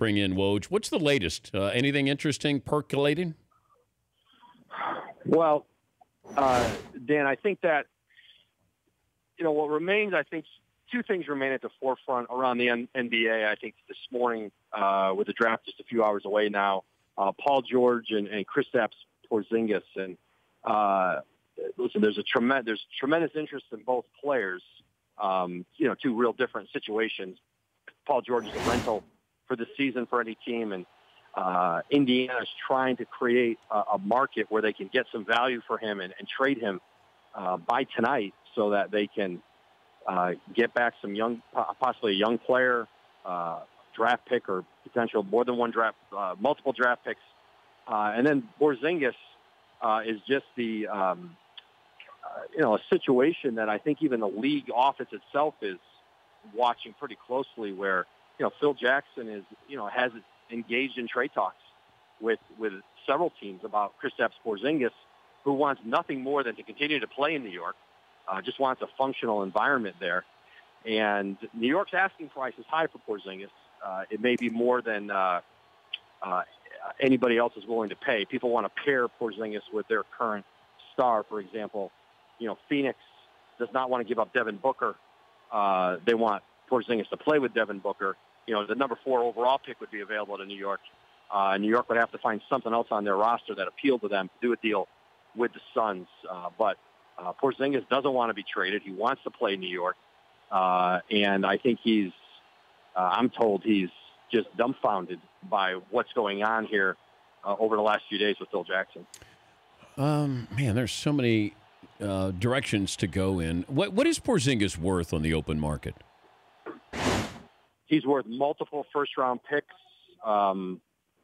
bring in Woj. What's the latest? Anything interesting percolating? Well, Dan, I think that, what remains, I think two things remain at the forefront around the NBA. I think this morning, with the draft just a few hours away now, Paul George and Kristaps Porzingis. And listen, there's tremendous interest in both players. Two real different situations. Paul George is a rental for the season for any team, and Indiana is trying to create a market where they can get some value for him and trade him by tonight, so that they can get back some possibly a young player, draft pick, or potential more than one multiple draft picks. And then Porzingis is just a situation that I think even the league office itself is watching pretty closely, where, Phil Jackson has engaged in trade talks with several teams about Kristaps Porzingis, who wants nothing more than to continue to play in New York, just wants a functional environment there. And New York's asking price is high for Porzingis. It may be more than anybody else is willing to pay. People want to pair Porzingis with their current star, for example. Phoenix does not want to give up Devin Booker. They want Porzingis to play with Devin Booker. The number 4 overall pick would be available to New York. New York would have to find something else on their roster that appealed to them to do a deal with the Suns. But Porzingis doesn't want to be traded. He wants to play in New York. And I think I'm told he's just dumbfounded by what's going on here over the last few days with Phil Jackson. Man, there's so many directions to go in. What is Porzingis worth on the open market? He's worth multiple first-round picks,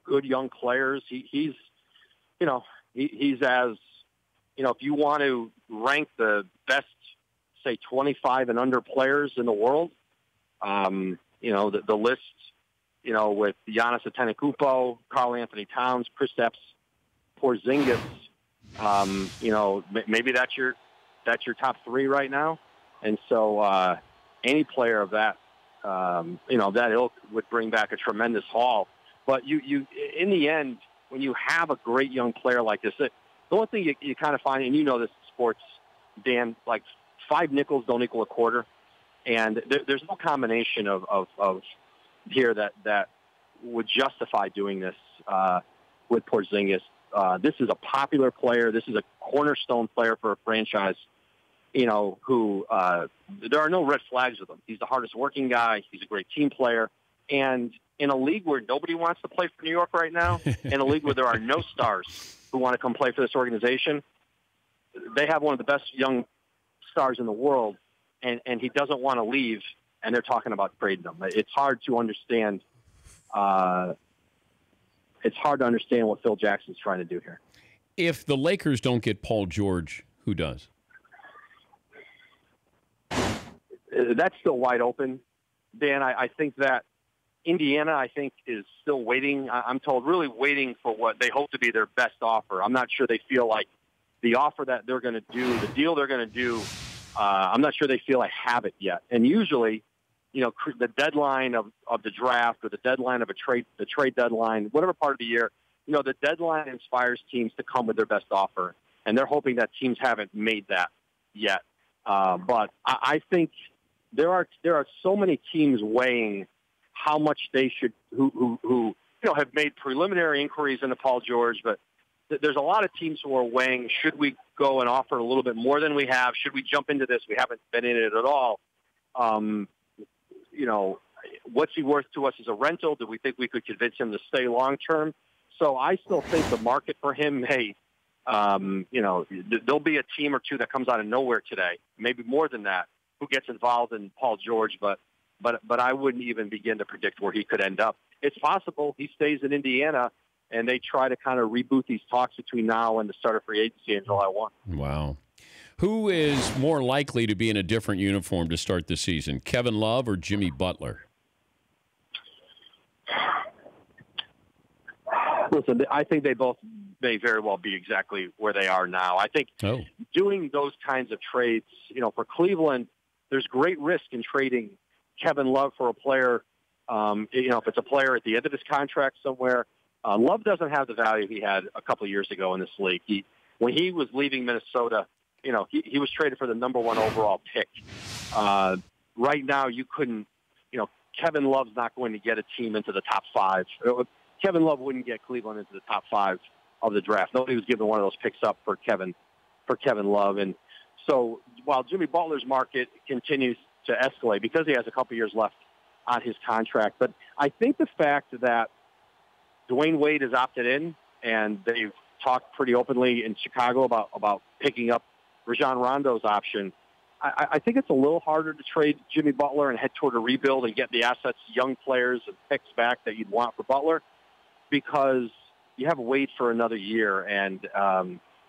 good young players. He's as, if you want to rank the best, say, 25 and under players in the world, the list, with Giannis Antetokounmpo, Karl Anthony Towns, Kristaps Porzingis, maybe that's your top 3 right now. And so any player of that, that ilk would bring back a tremendous haul. But you in the end, when you have a great young player like this, the one thing you kind of find, and this in sports, Dan, like 5 nickels don't equal a quarter. And there's no combination of here that would justify doing this with Porzingis. This is a popular player. This is a cornerstone player for a franchise, who there are no red flags with him. He's the hardest working guy. He's a great team player. And in a league where nobody wants to play for New York right now, in a league where there are no stars who want to come play for this organization, they have one of the best young stars in the world, and he doesn't want to leave, and they're talking about trading him. It's hard to understand. It's hard to understand what Phil Jackson's trying to do here. If the Lakers don't get Paul George, who does? That's still wide open, Dan. I think that Indiana, is still waiting. I'm told, really waiting for what they hope to be their best offer. I'm not sure they feel like the offer that they're going to do, the deal they're going to do, I'm not sure they feel I have it yet. And usually, the deadline of the draft, or the deadline of the trade deadline, whatever part of the year, the deadline inspires teams to come with their best offer. And they're hoping that teams haven't made that yet. But I think there are so many teams weighing how much they should, who have made preliminary inquiries into Paul George, but there's a lot of teams who are weighing, should we go and offer a little bit more than we have? Should we jump into this? We haven't been in it at all. What's he worth to us as a rental? Do we think we could convince him to stay long term? So I still think the market for him, there'll be a team or two that comes out of nowhere today, maybe more than that, who gets involved in Paul George, but I wouldn't even begin to predict where he could end up. It's possible he stays in Indiana and they try to kind of reboot these talks between now and the start of free agency in July 1. Wow. Who is more likely to be in a different uniform to start the season, Kevin Love or Jimmy Butler? Listen, I think they both may very well be exactly where they are now. I think doing those kinds of trades, for Cleveland, there's great risk in trading Kevin Love for a player If it's a player at the end of his contract somewhere, Love doesn't have the value he had a couple of years ago in this league. When he was leaving Minnesota, he was traded for the number 1 overall pick. Right now, you couldn't, Kevin Love's not going to get a team into the top 5. Kevin Love wouldn't get Cleveland into the top 5 of the draft. Nobody was giving one of those picks up for Kevin Love. And so while Jimmy Butler's market continues to escalate because he has a couple years left on his contract, but I think the fact that Dwayne Wade has opted in and they've talked pretty openly in Chicago about picking up Rajon Rondo's option, I think it's a little harder to trade Jimmy Butler and head toward a rebuild and get the assets, young players, and picks back that you'd want for Butler, because you have Wade for another year, and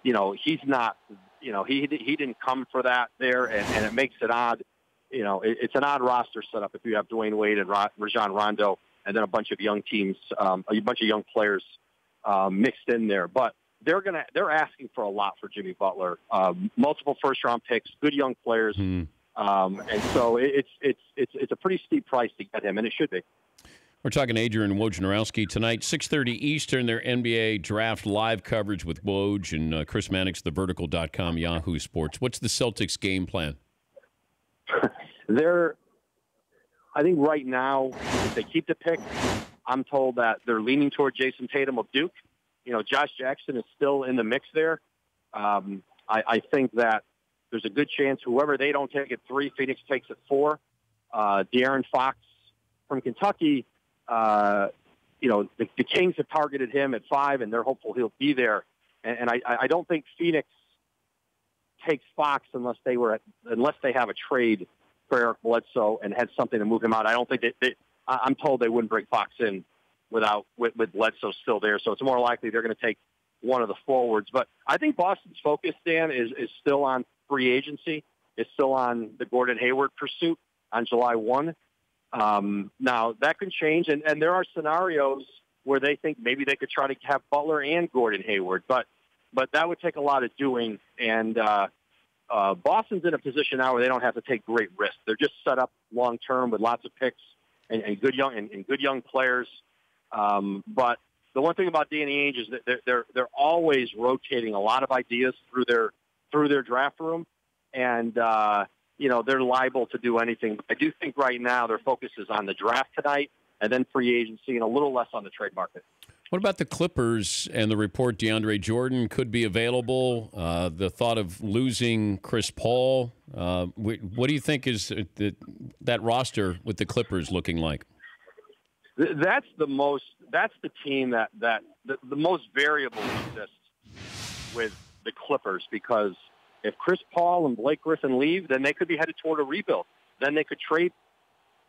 he's not, he didn't come for that there, and it makes it odd. It's an odd roster setup if you have Dwayne Wade and Rajon Rondo, and then a bunch of young teams, a bunch of young players mixed in there, but. They're asking for a lot for Jimmy Butler. Multiple first-round picks, good young players, and so it's a pretty steep price to get him, and it should be. We're talking Adrian Wojnarowski tonight, 6:30 Eastern. Their NBA draft live coverage with Woj and Chris Mannix, TheVertical.com, Yahoo Sports. What's the Celtics' game plan? I think right now, if they keep the pick, I'm told that they're leaning toward Jason Tatum of Duke. Josh Jackson is still in the mix there. I think that there's a good chance whoever they don't take at 3, Phoenix takes at 4. De'Aaron Fox from Kentucky, the Kings have targeted him at 5, and they're hopeful he'll be there. And I don't think Phoenix takes Fox unless they have a trade for Eric Bledsoe and had something to move him out. I don't think I'm told they wouldn't bring Fox in with Bledsoe still there. So it's more likely they're going to take one of the forwards. But I think Boston's focus, Dan, is still on free agency. It's still on the Gordon Hayward pursuit on July 1. Now, that can change, and there are scenarios where they think maybe they could try to have Butler and Gordon Hayward. But that would take a lot of doing, and Boston's in a position now where they don't have to take great risks. They're just set up long-term with lots of picks and good young players. But the one thing about Danny Ainge is that they're always rotating a lot of ideas through their draft room, and they're liable to do anything. I do think right now their focus is on the draft tonight, and then free agency, and a little less on the trade market. What about the Clippers and the report DeAndre Jordan could be available? The thought of losing Chris Paul. What do you think is that roster with the Clippers looking like? That's the team that the most variable exists with the Clippers, because if Chris Paul and Blake Griffin leave, then they could be headed toward a rebuild. Then they could trade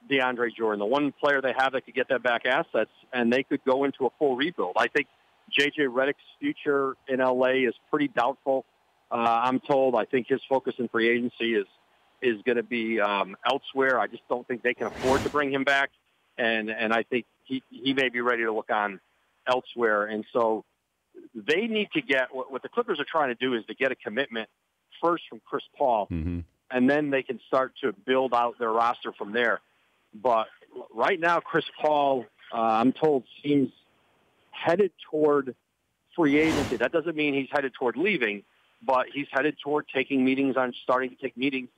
DeAndre Jordan, the one player they have that could get them back assets, and they could go into a full rebuild. I think J.J. Redick's future in L.A. is pretty doubtful. I'm told. I think his focus in free agency is going to be elsewhere. I just don't think they can afford to bring him back. And I think he may be ready to look on elsewhere. And so they need to get what the Clippers are trying to do is to get a commitment first from Chris Paul, and then they can start to build out their roster from there. But right now, Chris Paul, I'm told, seems headed toward free agency. That doesn't mean he's headed toward leaving, but he's headed toward starting to take meetings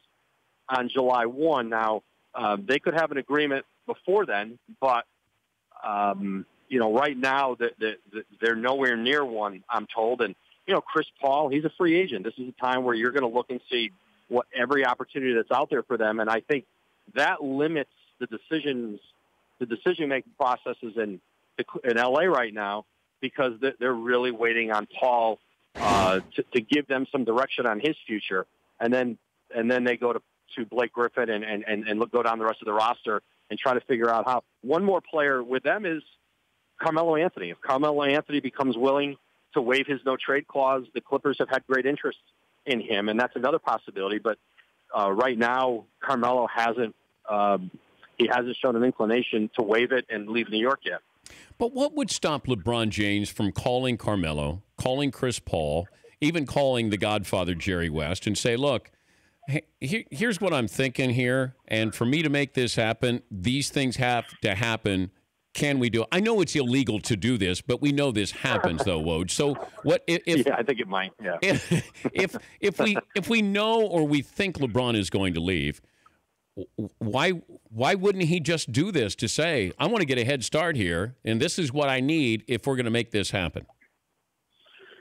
on July 1. Now, they could have an agreement before then, but right now they're nowhere near one, I'm told. And Chris Paul, he's a free agent. This is a time where you're going to look and see what every opportunity that's out there for them, and I think that limits the decision-making processes in LA right now, because they're really waiting on Paul to give them some direction on his future, and then they go to Blake Griffin and go down the rest of the roster and try to figure out how. One more player with them is Carmelo Anthony. If Carmelo Anthony becomes willing to waive his no-trade clause, the Clippers have had great interest in him, and that's another possibility. But right now, Carmelo hasn't shown an inclination to waive it and leave New York yet. But what would stop LeBron James from calling Carmelo, calling Chris Paul, even calling the Godfather Jerry West, and say, look, Here's what I'm thinking here, and for me to make this happen, these things have to happen. Can we do it? I know it's illegal to do this, but we know this happens, though, Woj. So what if? Yeah, I think it might. Yeah. If we know or we think LeBron is going to leave, why wouldn't he just do this to say, I want to get a head start here, and this is what I need if we're going to make this happen?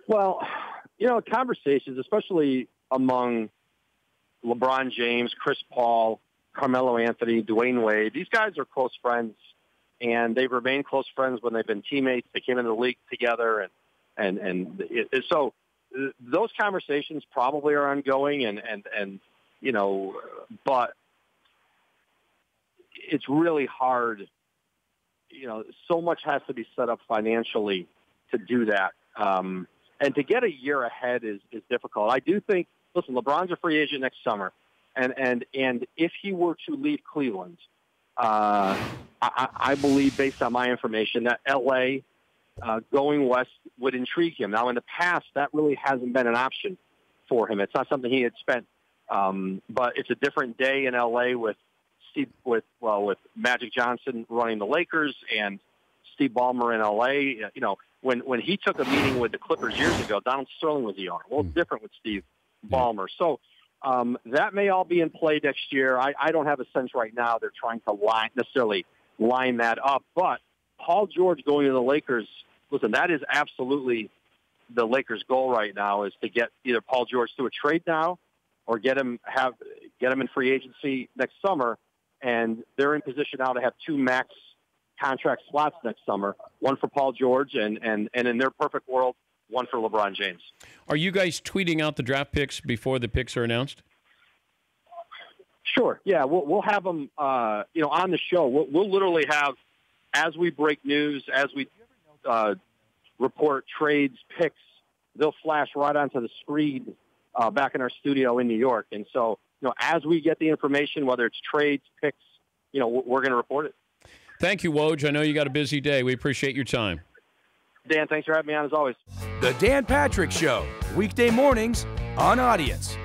Well, conversations, especially among LeBron James, Chris Paul, Carmelo Anthony, Dwayne Wade, these guys are close friends, and they've remained close friends when they've been teammates. They came into the league together, so those conversations probably are ongoing, but it's really hard. So much has to be set up financially to do that, and to get a year ahead is difficult. I do think. Listen, LeBron's a free agent next summer, and if he were to leave Cleveland, I believe, based on my information, that L.A. Going west would intrigue him. Now, in the past, that really hasn't been an option for him. It's not something he had spent, but it's a different day in L.A. with Magic Johnson running the Lakers and Steve Ballmer in L.A. When he took a meeting with the Clippers years ago, Donald Sterling was the owner. Well, it's different with Steve Ballmer. So that may all be in play next year. I don't have a sense right now they're trying to line that up. But Paul George going to the Lakers, listen, that is absolutely the Lakers' goal right now, is to get either Paul George to a trade now or get him in free agency next summer. And they're in position now to have 2 max contract slots next summer, one for Paul George and in their perfect world, one for LeBron James. Are you guys tweeting out the draft picks before the picks are announced? Sure. Yeah, we'll have them, on the show. We'll literally have, as we break news, as we report trades, picks, they'll flash right onto the screen back in our studio in New York. And so, as we get the information, whether it's trades, picks, we're going to report it. Thank you, Woj. I know you got a busy day. We appreciate your time. Dan, thanks for having me on, as always. The Dan Patrick Show, weekday mornings on Audience.